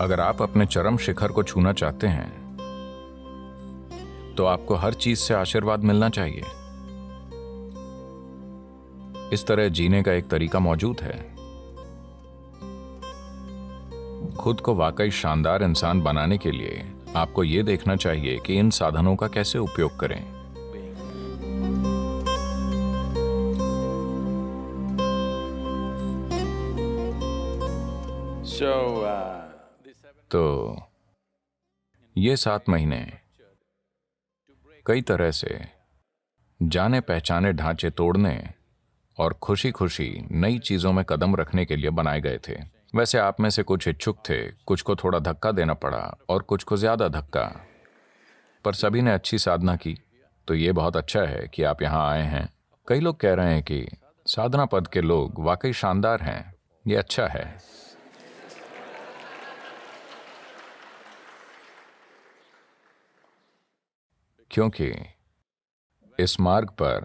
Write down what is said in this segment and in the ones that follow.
अगर आप अपने चरम शिखर को छूना चाहते हैं तो आपको हर चीज से आशीर्वाद मिलना चाहिए। इस तरह जीने का एक तरीका मौजूद है। खुद को वाकई शानदार इंसान बनाने के लिए आपको यह देखना चाहिए कि इन साधनों का कैसे उपयोग करें। तो ये 7 महीने कई तरह से जाने पहचाने ढांचे तोड़ने और खुशी खुशी नई चीजों में कदम रखने के लिए बनाए गए थे। वैसे आप में से कुछ इच्छुक थे, कुछ को थोड़ा धक्का देना पड़ा और कुछ को ज्यादा धक्का, पर सभी ने अच्छी साधना की। तो ये बहुत अच्छा है कि आप यहां आए हैं। कई लोग कह रहे हैं कि साधना पद के लोग वाकई शानदार हैं। ये अच्छा है। क्योंकि इस मार्ग पर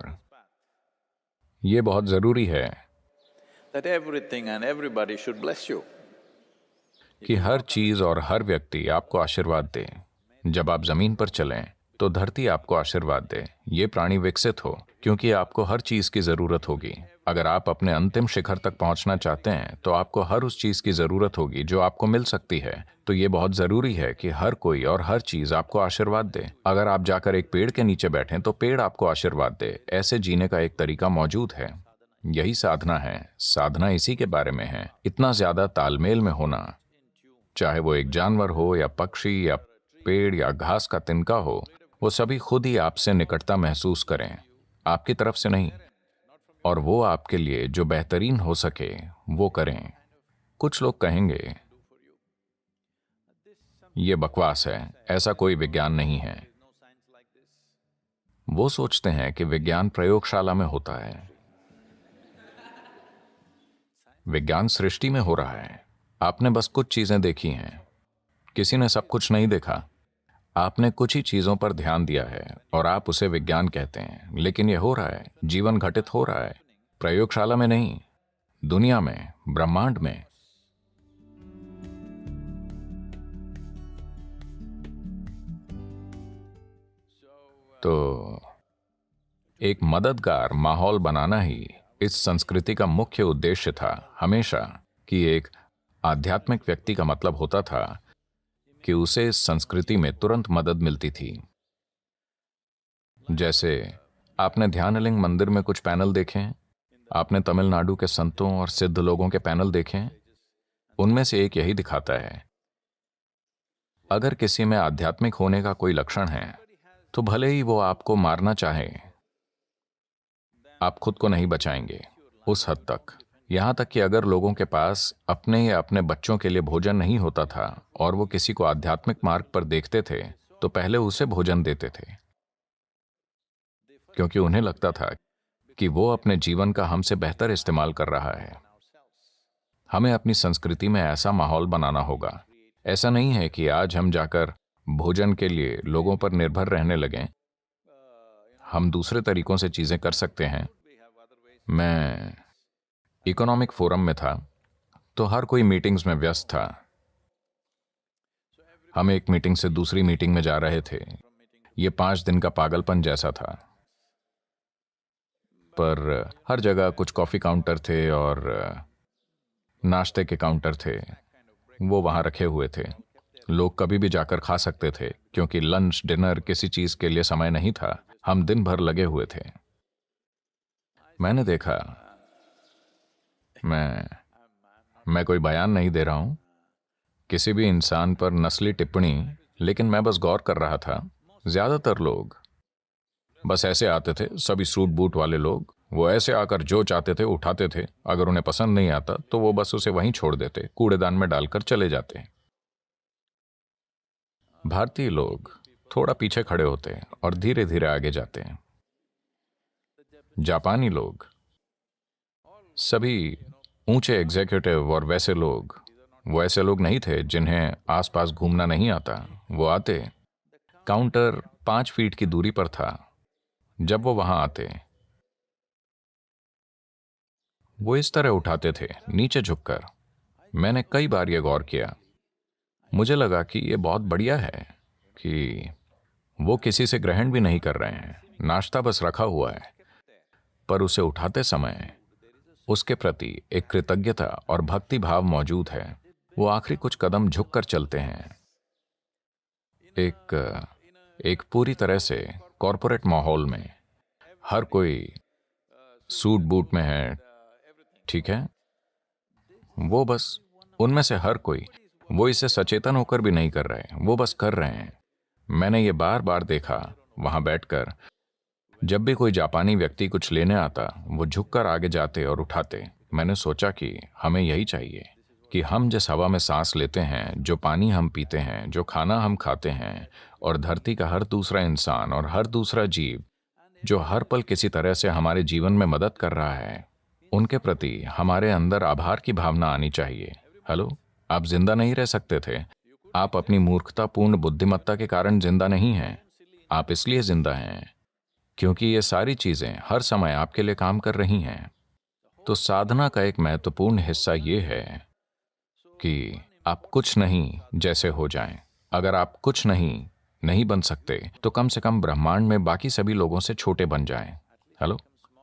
यह बहुत जरूरी है कि हर चीज और हर व्यक्ति आपको आशीर्वाद दे। जब आप जमीन पर चलें तो धरती आपको आशीर्वाद दे, ये प्राणी विकसित हो, क्योंकि आपको हर चीज की जरूरत होगी। अगर आप अपने अंतिम शिखर तक पहुंचना चाहते हैं तो आपको हर उस चीज की जरूरत होगी जो आपको मिल सकती है। तो ये बहुत जरूरी है कि हर कोई और हर चीज आपको आशीर्वाद दे। अगर आप जाकर एक पेड़ के नीचे बैठें तो पेड़ आपको आशीर्वाद दे। ऐसे जीने का एक तरीका मौजूद है। यही साधना है। साधना इसी के बारे में है, इतना ज्यादा तालमेल में होना। चाहे वो एक जानवर हो या पक्षी या पेड़ या घास का तिनका हो, वो सभी खुद ही आपसे निकटता महसूस करें, आपकी तरफ से नहीं, और वो आपके लिए जो बेहतरीन हो सके वो करें। कुछ लोग कहेंगे ये बकवास है, ऐसा कोई विज्ञान नहीं है। वो सोचते हैं कि विज्ञान प्रयोगशाला में होता है। विज्ञान सृष्टि में हो रहा है। आपने बस कुछ चीजें देखी हैं, किसी ने सब कुछ नहीं देखा। आपने कुछ ही चीजों पर ध्यान दिया है और आप उसे विज्ञान कहते हैं। लेकिन यह हो रहा है, जीवन घटित हो रहा है, प्रयोगशाला में नहीं, दुनिया में, ब्रह्मांड में। तो एक मददगार माहौल बनाना ही इस संस्कृति का मुख्य उद्देश्य था हमेशा। कि एक आध्यात्मिक व्यक्ति का मतलब होता था कि उसे इस संस्कृति में तुरंत मदद मिलती थी। जैसे आपने ध्यानलिंग मंदिर में कुछ पैनल देखे हैं, आपने तमिलनाडु के संतों और सिद्ध लोगों के पैनल देखे हैं। उनमें से एक यही दिखाता है, अगर किसी में आध्यात्मिक होने का कोई लक्षण है तो भले ही वो आपको मारना चाहे, आप खुद को नहीं बचाएंगे उस हद तक। यहां तक कि अगर लोगों के पास अपने या अपने बच्चों के लिए भोजन नहीं होता था और वो किसी को आध्यात्मिक मार्ग पर देखते थे तो पहले उसे भोजन देते थे, क्योंकि उन्हें लगता था कि वो अपने जीवन का हमसे बेहतर इस्तेमाल कर रहा है। हमें अपनी संस्कृति में ऐसा माहौल बनाना होगा। ऐसा नहीं है कि आज हम जाकर भोजन के लिए लोगों पर निर्भर रहने लगें। हम दूसरे तरीकों से चीजें कर सकते हैं। मैं इकोनॉमिक फोरम में था तो हर कोई मीटिंग्स में व्यस्त था। हम एक मीटिंग से दूसरी मीटिंग में जा रहे थे। ये 5 दिन का पागलपन जैसा था। पर हर जगह कुछ कॉफी काउंटर थे और नाश्ते के काउंटर थे, वो वहां रखे हुए थे। लोग कभी भी जाकर खा सकते थे, क्योंकि लंच डिनर किसी चीज के लिए समय नहीं था। हम दिन भर लगे हुए थे। मैंने देखा, मैं कोई बयान नहीं दे रहा हूं किसी भी इंसान पर नस्ली टिप्पणी, लेकिन मैं बस गौर कर रहा था। ज्यादातर लोग बस ऐसे आते थे, सभी सूट बूट वाले लोग। वो ऐसे आकर जो चाहते थे उठाते थे। अगर उन्हें पसंद नहीं आता तो वो बस उसे वहीं छोड़ देते, कूड़ेदान में डालकर चले जाते। भारतीय लोग थोड़ा पीछे खड़े होते और धीरे धीरे आगे जाते। जापानी लोग, सभी ऊंचे एग्जीक्यूटिव और वैसे लोग, वो ऐसे लोग नहीं थे जिन्हें आसपास घूमना नहीं आता। वो आते, काउंटर 5 फीट की दूरी पर था। जब वो वहां आते, वो इस तरह उठाते थे, नीचे झुककर। मैंने कई बार यह गौर किया। मुझे लगा कि ये बहुत बढ़िया है कि वो किसी से ग्रहण भी नहीं कर रहे हैं, नाश्ता बस रखा हुआ है, पर उसे उठाते समय उसके प्रति एक कृतज्ञता और भक्ति भाव मौजूद है। वो आखिरी कुछ कदम झुककर चलते हैं। एक एक पूरी तरह से कॉरपोरेट माहौल में हर कोई सूट बूट में है, ठीक है? वो बस उनमें से हर कोई, वो इसे सचेतन होकर भी नहीं कर रहे, वो बस कर रहे हैं। मैंने ये बार बार देखा वहां बैठकर। जब भी कोई जापानी व्यक्ति कुछ लेने आता, वो झुककर आगे जाते और उठाते। मैंने सोचा कि हमें यही चाहिए कि हम जिस हवा में सांस लेते हैं, जो पानी हम पीते हैं, जो खाना हम खाते हैं, और धरती का हर दूसरा इंसान और हर दूसरा जीव जो हर पल किसी तरह से हमारे जीवन में मदद कर रहा है, उनके प्रति हमारे अंदर आभार की भावना आनी चाहिए। हेलो, आप जिंदा नहीं रह सकते थे। आप अपनी मूर्खतापूर्ण बुद्धिमत्ता के कारण जिंदा नहीं हैं। आप इसलिए जिंदा हैं क्योंकि ये सारी चीजें हर समय आपके लिए काम कर रही हैं। तो साधना का एक महत्वपूर्ण हिस्सा ये है कि आप कुछ नहीं जैसे हो जाएं। अगर आप कुछ नहीं बन सकते, तो कम से कम ब्रह्मांड में बाकी सभी लोगों से छोटे बन जाएं। हेलो,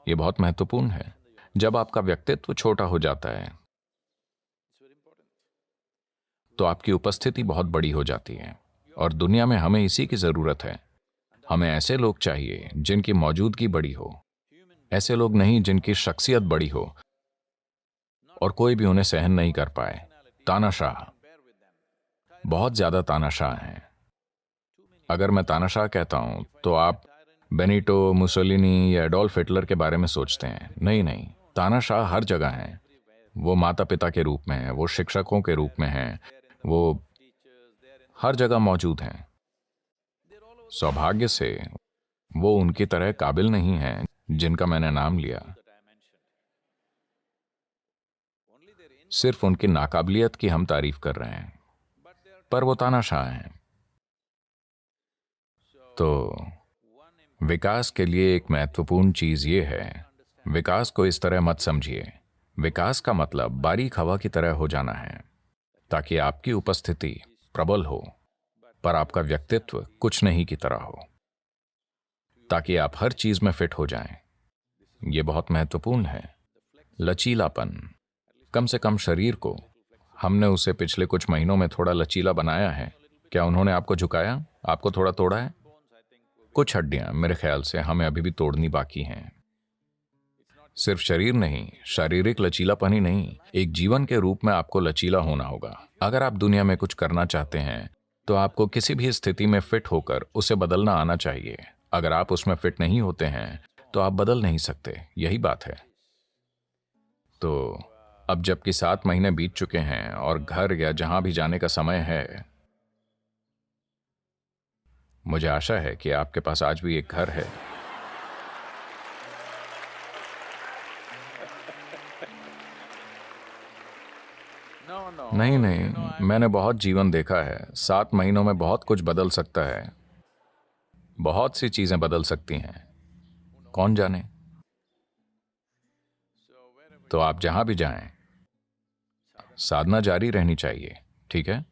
ये बहुत महत्वपूर्ण है। जब आपका व्यक्तित्व छोटा हो जाता है, तो आपकी उपस्थिति बहुत बड़ी हो जाती है। और दुनिया में हमें इसी की जरूरत है। हमें ऐसे लोग चाहिए जिनकी मौजूदगी बड़ी हो, ऐसे लोग नहीं जिनकी शख्सियत बड़ी हो और कोई भी उन्हें सहन नहीं कर पाए। तानाशाह, बहुत ज्यादा तानाशाह हैं। अगर मैं तानाशाह कहता हूं तो आप बेनिटो मुसोलिनी या एडोल्फ हिटलर के बारे में सोचते हैं। नहीं नहीं, तानाशाह हर जगह हैं। वो माता पिता के रूप में हैं, वो शिक्षकों के रूप में हैं, वो हर जगह मौजूद हैं। सौभाग्य से वो उनकी तरह काबिल नहीं हैं जिनका मैंने नाम लिया। सिर्फ उनकी नाकाबिलियत की हम तारीफ कर रहे हैं, पर वो तानाशाह हैं। तो विकास के लिए एक महत्वपूर्ण चीज ये है, विकास को इस तरह मत समझिए। विकास का मतलब बारीक हवा की तरह हो जाना है, ताकि आपकी उपस्थिति प्रबल हो, पर आपका व्यक्तित्व कुछ नहीं की तरह हो, ताकि आप हर चीज में फिट हो जाएं। यह बहुत महत्वपूर्ण है। लचीलापन, कम से कम शरीर को, हमने उसे पिछले कुछ महीनों में थोड़ा लचीला बनाया है। क्या उन्होंने आपको झुकाया, आपको थोड़ा तोड़ा है? कुछ हड्डियां मेरे ख्याल से हमें अभी भी तोड़नी बाकी हैं। सिर्फ शरीर नहीं, शारीरिक लचीलापन ही नहीं, एक जीवन के रूप में आपको लचीला होना होगा। अगर आप दुनिया में कुछ करना चाहते हैं, तो आपको किसी भी स्थिति में फिट होकर उसे बदलना आना चाहिए। अगर आप उसमें फिट नहीं होते हैं, तो आप बदल नहीं सकते। यही बात है। तो अब जबकि 7 महीने बीत चुके हैं और घर या जहां भी जाने का समय है, मुझे आशा है कि आपके पास आज भी एक घर है। नहीं नहीं, मैंने बहुत जीवन देखा है। 7 महीनों में बहुत कुछ बदल सकता है। बहुत सी चीजें बदल सकती हैं, कौन जाने। तो आप जहां भी जाएं, साधना जारी रहनी चाहिए, ठीक है?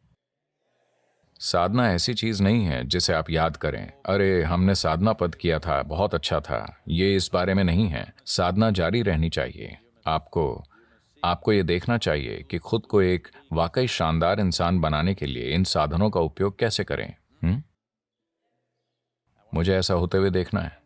साधना ऐसी चीज नहीं है जिसे आप याद करें, अरे हमने साधना पद किया था, बहुत अच्छा था। ये इस बारे में नहीं है। साधना जारी रहनी चाहिए। आपको ये देखना चाहिए कि खुद को एक वाकई शानदार इंसान बनाने के लिए इन साधनों का उपयोग कैसे करें। मुझे ऐसा होते हुए देखना है।